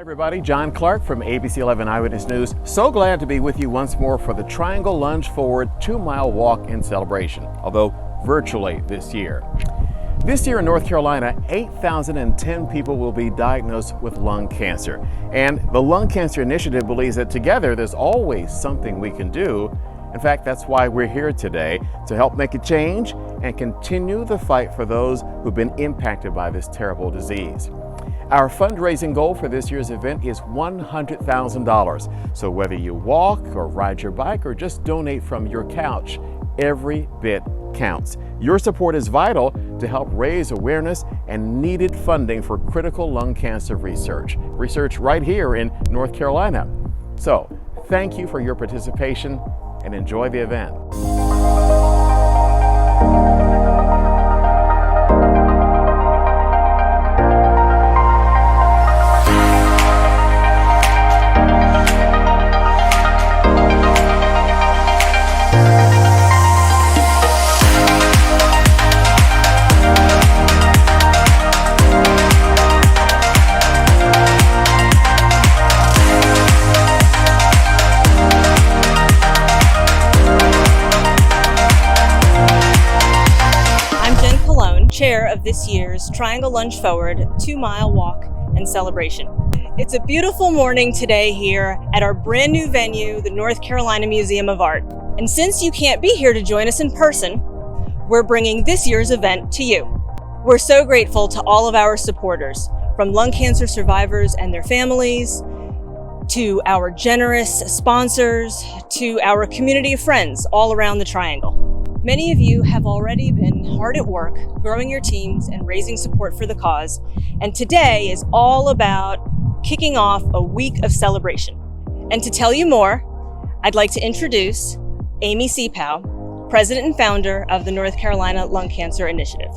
Hi everybody, John Clark from ABC 11 Eyewitness News. So glad to be with you once more for the Triangle Lunge Forward 2-mile walk in celebration, although virtually this year. This year in North Carolina, 8,010 people will be diagnosed with lung cancer. And the Lung Cancer Initiative believes that together there's always something we can do. In fact, that's why we're here today, to help make a change and continue the fight for those who've been impacted by this terrible disease. Our fundraising goal for this year's event is $100,000. So whether you walk or ride your bike or just donate from your couch, every bit counts. Your support is vital to help raise awareness and needed funding for critical lung cancer research right here in North Carolina. So thank you for your participation and enjoy the event. Chair of this year's Triangle Lunge Forward 2-mile walk and celebration. It's a beautiful morning today here at our brand new venue, the North Carolina Museum of Art. And since you can't be here to join us in person, we're bringing this year's event to you. We're so grateful to all of our supporters, from lung cancer survivors and their families, to our generous sponsors, to our community of friends all around the Triangle. Many of you have already been hard at work growing your teams and raising support for the cause, and today is all about kicking off a week of celebration. And to tell you more, I'd like to introduce Amy Seepow, President and founder of the North Carolina Lung Cancer Initiative.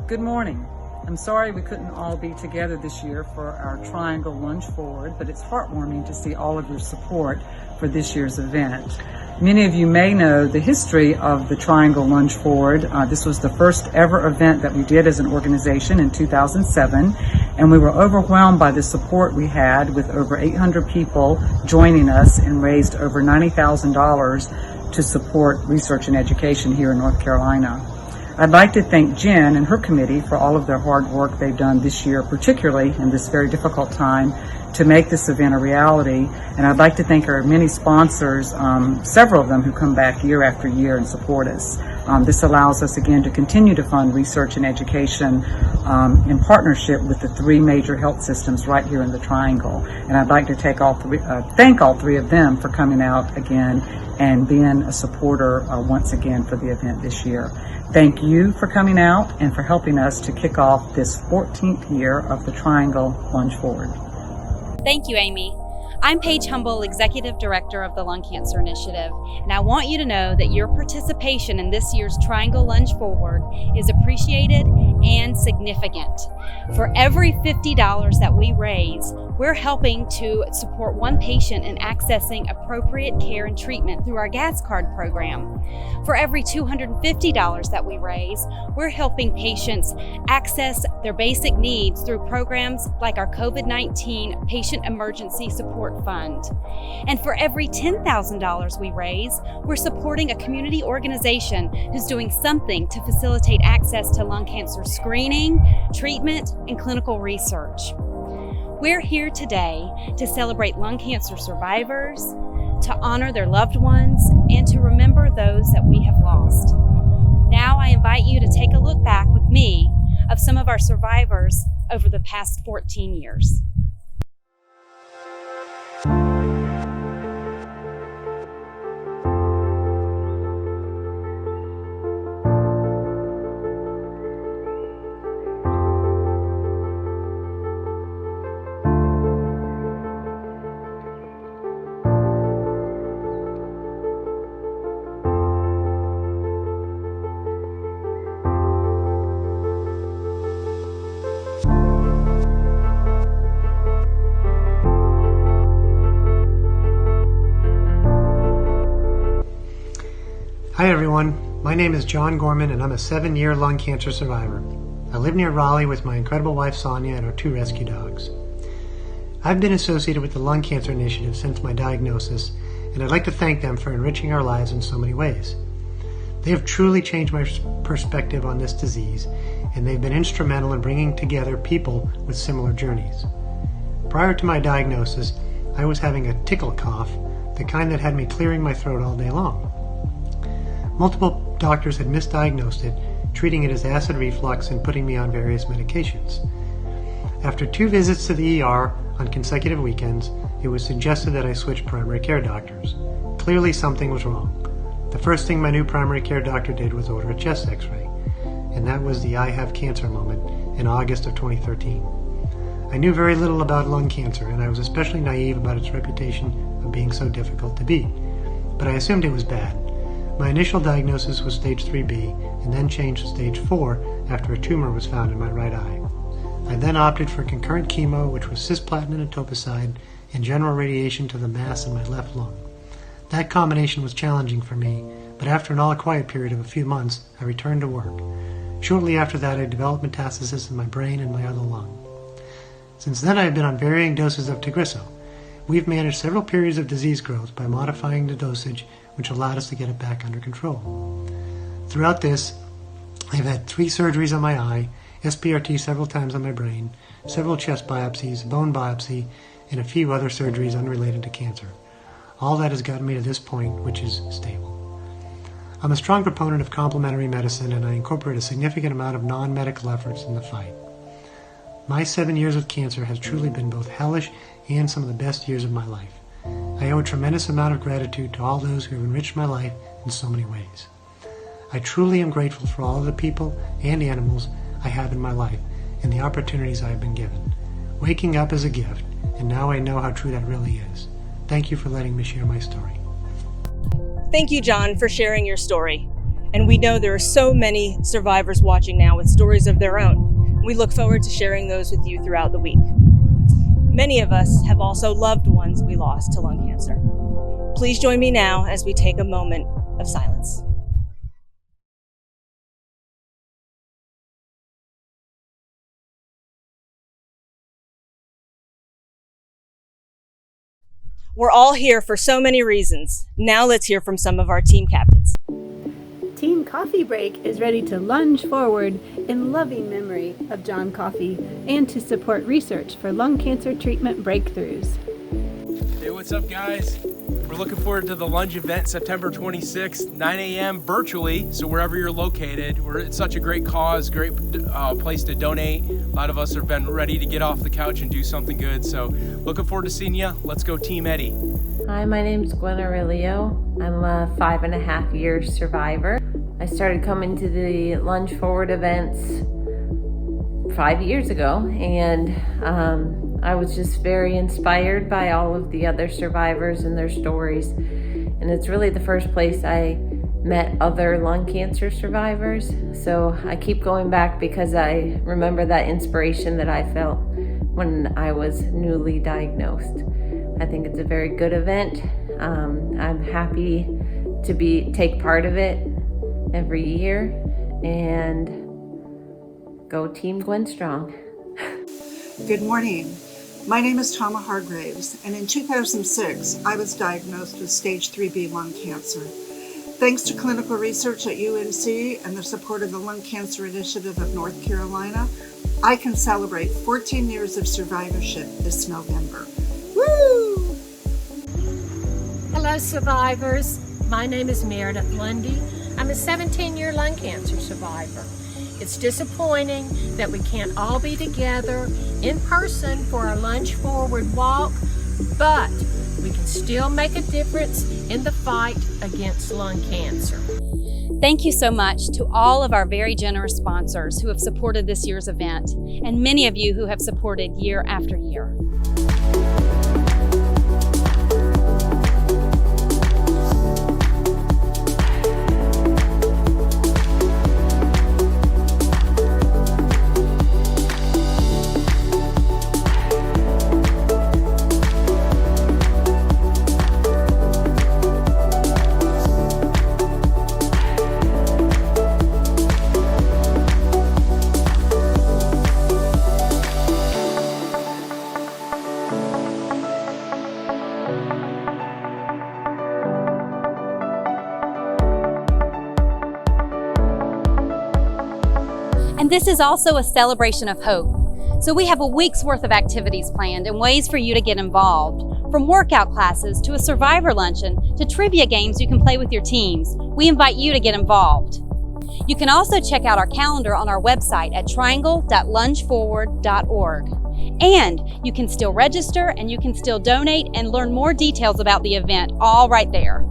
Good morning. I'm sorry we couldn't all be together this year for our Triangle Lunge Forward, but it's heartwarming to see all of your support for this year's event. Many of you may know the history of the Triangle Lunge Forward. This was the first ever event that we did as an organization in 2007, and we were overwhelmed by the support we had, with over 800 people joining us, and raised over $90,000 to support research and education here in North Carolina. I'd like to thank Jen and her committee for all of their hard work they've done this year, particularly in this very difficult time, to make this event a reality. And I'd like to thank our many sponsors, several of them who come back year after year and support us. This allows us again to continue to fund research and education in partnership with the 3 major health systems right here in the Triangle. And I'd like to thank all three of them for coming out again and being a supporter once again for the event this year. Thank you for coming out and for helping us to kick off this 14th year of the Triangle Lunge Forward. Thank you, Amy. I'm Paige Humble, Executive Director of the Lung Cancer Initiative, and I want you to know that your participation in this year's Triangle Lunge Forward is appreciated and significant. For every $50 that we raise, we're helping to support one patient in accessing appropriate care and treatment through our gas card program. For every $250 that we raise, we're helping patients access their basic needs through programs like our COVID-19 Patient Emergency Support Fund. And for every $10,000 we raise, we're supporting a community organization who's doing something to facilitate access to lung cancer screening, treatment, and clinical research. We're here today to celebrate lung cancer survivors, to honor their loved ones, and to remember those that we have lost. Now I invite you to take a look back with me of some of our survivors over the past 14 years. Hi everyone, my name is John Gorman and I'm a 7-year lung cancer survivor. I live near Raleigh with my incredible wife Sonia and our 2 rescue dogs. I've been associated with the Lung Cancer Initiative since my diagnosis, and I'd like to thank them for enriching our lives in so many ways. They have truly changed my perspective on this disease, and they've been instrumental in bringing together people with similar journeys. Prior to my diagnosis, I was having a tickle cough, the kind that had me clearing my throat all day long. Multiple doctors had misdiagnosed it, treating it as acid reflux and putting me on various medications. After 2 visits to the ER on consecutive weekends, it was suggested that I switch primary care doctors. Clearly something was wrong. The first thing my new primary care doctor did was order a chest x-ray, and that was the I have cancer moment in August of 2013. I knew very little about lung cancer, and I was especially naive about its reputation of being so difficult to beat, but I assumed it was bad. My initial diagnosis was stage 3B, and then changed to stage 4 after a tumor was found in my right eye. I then opted for concurrent chemo, which was cisplatin and etoposide, and general radiation to the mass in my left lung. That combination was challenging for me, but after an all-quiet period of a few months, I returned to work. Shortly after that, I developed metastasis in my brain and my other lung. Since then, I have been on varying doses of Tagrisso. We've managed several periods of disease growth by modifying the dosage, which allowed us to get it back under control. Throughout this, I've had 3 surgeries on my eye, SBRT several times on my brain, several chest biopsies, a bone biopsy, and a few other surgeries unrelated to cancer. All that has gotten me to this point, which is stable. I'm a strong proponent of complementary medicine, and I incorporate a significant amount of non-medical efforts in the fight. My 7 years with cancer has truly been both hellish and some of the best years of my life. I owe a tremendous amount of gratitude to all those who have enriched my life in so many ways. I truly am grateful for all of the people and animals I have in my life and the opportunities I have been given. Waking up is a gift, and now I know how true that really is. Thank you for letting me share my story. Thank you, John, for sharing your story. And we know there are so many survivors watching now with stories of their own. We look forward to sharing those with you throughout the week. Many of us have also loved ones we lost to lung cancer. Please join me now as we take a moment of silence. We're all here for so many reasons. Now let's hear from some of our team captains. Team Coffee Break is ready to lunge forward in loving memory of John Coffey and to support research for lung cancer treatment breakthroughs. Hey, what's up, guys? We're looking forward to the LUNGe event September 26th, 9 a.m. virtually, so wherever you're located. It's such a great cause, great place to donate. A lot of us have been ready to get off the couch and do something good, so looking forward to seeing you. Let's go Team Eddie. Hi, my name's Gwen Aurelio. I'm a 5.5-year survivor. I started coming to the Lunge Forward events 5 years ago, and I was just very inspired by all of the other survivors and their stories. And it's really the first place I met other lung cancer survivors. So I keep going back because I remember that inspiration that I felt when I was newly diagnosed. I think it's a very good event. I'm happy to take part of it every year, and go Team Gwen Strong. Good morning. My name is Tama Hargraves, and in 2006, I was diagnosed with stage 3B lung cancer. Thanks to clinical research at UNC and the support of the Lung Cancer Initiative of North Carolina, I can celebrate 14 years of survivorship this November. Woo! Hello, survivors. My name is Meredith Lundy. I'm a 17-year lung cancer survivor. It's disappointing that we can't all be together in person for our Lunge Forward walk, but we can still make a difference in the fight against lung cancer. Thank you so much to all of our very generous sponsors who have supported this year's event, and many of you who have supported year after year. And this is also a celebration of hope. So we have a week's worth of activities planned and ways for you to get involved. From workout classes to a survivor luncheon to trivia games you can play with your teams, we invite you to get involved. You can also check out our calendar on our website at triangle.lungeforward.org. And you can still register and you can still donate and learn more details about the event all right there.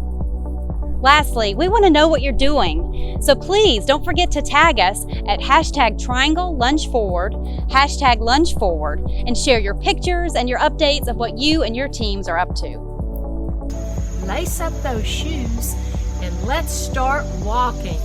Lastly, we want to know what you're doing. So please don't forget to tag us at #TriangleLungeForward, #LungeForward, and share your pictures and your updates of what you and your teams are up to. Lace up those shoes and let's start walking.